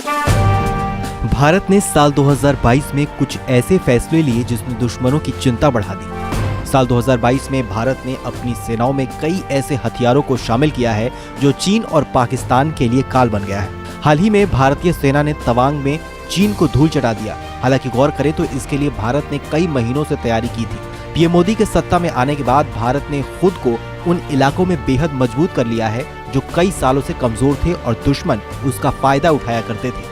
भारत ने साल 2022 में कुछ ऐसे फैसले लिए जिसने दुश्मनों की चिंता बढ़ा दी। साल 2022 में भारत ने अपनी सेनाओं में कई ऐसे हथियारों को शामिल किया है जो चीन और पाकिस्तान के लिए काल बन गया है। हाल ही में भारतीय सेना ने तवांग में चीन को धूल चटा दिया। हालांकि गौर करें तो इसके लिए भारत ने कई महीनों से तैयारी की थी। पीएम मोदी के सत्ता में आने के बाद भारत ने खुद को उन इलाकों में बेहद मजबूत कर लिया है जो कई सालों से कमजोर थे और दुश्मन उसका फायदा उठाया करते थे।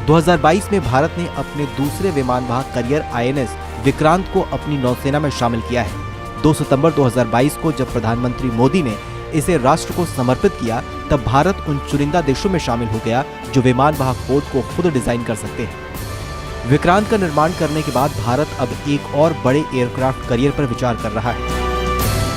2022 में भारत ने अपने दूसरे विमान वाहक करियर आईएनएस विक्रांत को अपनी नौसेना में शामिल किया है। 2 सितंबर 2022 को जब प्रधानमंत्री मोदी ने इसे राष्ट्र को समर्पित किया, तब भारत उन चुनिंदा देशों में शामिल हो गया जो विमान वाहक पोत को खुद डिजाइन कर सकते हैं। विक्रांत का निर्माण करने के बाद भारत अब एक और बड़े एयरक्राफ्ट करियर पर विचार कर रहा है।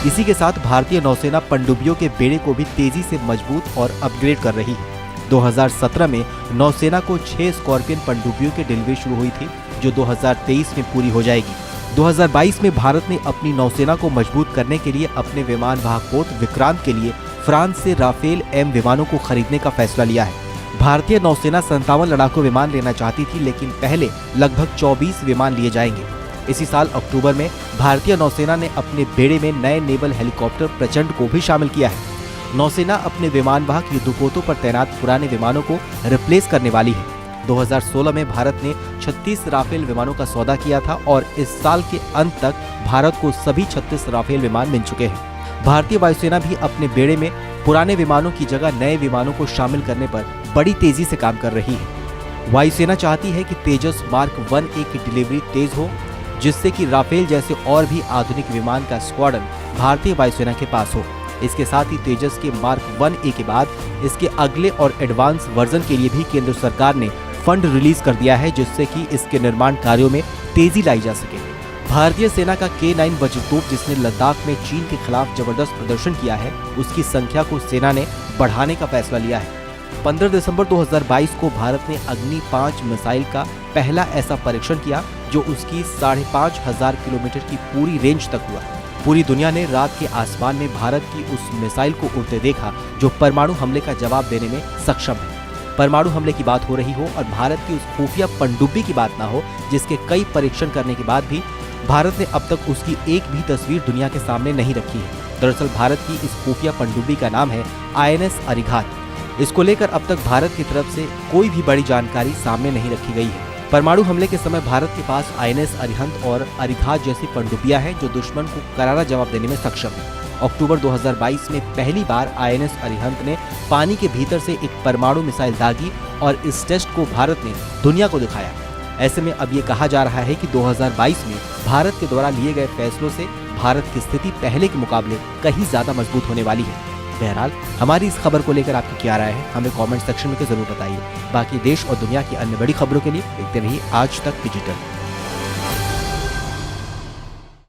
इसी के साथ भारतीय नौसेना पनडुब्बियों के बेड़े को भी तेजी से मजबूत और अपग्रेड कर रही है। 2017 में नौसेना को 6 स्कॉर्पियन पनडुब्बियों की डिलीवरी शुरू हुई थी, जो 2023 में पूरी हो जाएगी। 2022 में भारत ने अपनी नौसेना को मजबूत करने के लिए अपने विमान वाहक पोत विक्रांत के लिए फ्रांस से राफेल एम विमानों को खरीदने का फैसला लिया है। भारतीय नौसेना 57 लड़ाकू विमान लेना चाहती थी, लेकिन पहले लगभग 24 विमान लिए जाएंगे। इसी साल अक्टूबर में भारतीय नौसेना ने अपने बेड़े में नए नेवल हेलीकॉप्टर प्रचंड को भी शामिल किया है। नौसेना अपने विमान वाहक युद्धपोतों पर तैनात पुराने विमानों को रिप्लेस करने वाली है। 2016 में भारत ने 36 राफेल विमानों का सौदा किया था और इस साल के अंत तक भारत को सभी 36 राफेल विमान मिल चुके हैं। भारतीय वायुसेना भी अपने बेड़े में पुराने विमानों की जगह नए विमानों को शामिल करने पर बड़ी तेजी से काम कर रही है। वायुसेना चाहती है कि तेजस मार्क 1A की डिलीवरी तेज हो, जिससे कि राफेल जैसे और भी आधुनिक विमान का स्क्वाड्रन भारतीय वायुसेना के पास हो। इसके साथ ही तेजस के मार्क 1A के बाद इसके अगले और एडवांस वर्जन के लिए भी केंद्र सरकार ने फंड रिलीज कर दिया है, जिससे कि इसके निर्माण कार्यों में तेजी लाई जा सके। भारतीय सेना का K9 वज्रतोप, जिसने लद्दाख में चीन के खिलाफ जबरदस्त प्रदर्शन किया है, उसकी संख्या को सेना ने बढ़ाने का फैसला लिया है। 15 दिसंबर 2022 को भारत ने अग्नि 5 मिसाइल का पहला ऐसा परीक्षण किया जो उसकी 5,500 किलोमीटर की पूरी रेंज तक हुआ। पूरी दुनिया ने रात के आसमान में भारत की उस मिसाइल को उड़ते देखा जो परमाणु हमले का जवाब देने में सक्षम है। परमाणु हमले की बात हो रही हो और भारत की उस खुफिया पनडुब्बी की बात ना हो, जिसके कई परीक्षण करने के बाद भी भारत ने अब तक उसकी एक भी तस्वीर दुनिया के सामने नहीं रखी है। दरअसल भारत की इस खुफिया पनडुब्बी का नाम है आईएनएस अरिघात। इसको लेकर अब तक भारत की तरफ से कोई भी बड़ी जानकारी सामने नहीं रखी गई है। परमाणु हमले के समय भारत के पास आईएनएस अरिहंत और अरिघात जैसी पनडुब्बियां हैं जो दुश्मन को करारा जवाब देने में सक्षम है। अक्टूबर 2022 में पहली बार आईएनएस अरिहंत ने पानी के भीतर से एक परमाणु मिसाइल दागी और इस टेस्ट को भारत ने दुनिया को दिखाया। ऐसे में अब ये कहा जा रहा है कि 2022 में भारत के द्वारा लिए गए फैसलों से भारत की स्थिति पहले के मुकाबले कहीं ज्यादा मजबूत होने वाली है। बहरहाल हमारी इस खबर को लेकर आपकी क्या राय है, हमें कमेंट सेक्शन में जरूर बताइए। बाकी देश और दुनिया की अन्य बड़ी खबरों के लिए देखते रहिए आज तक डिजिटल।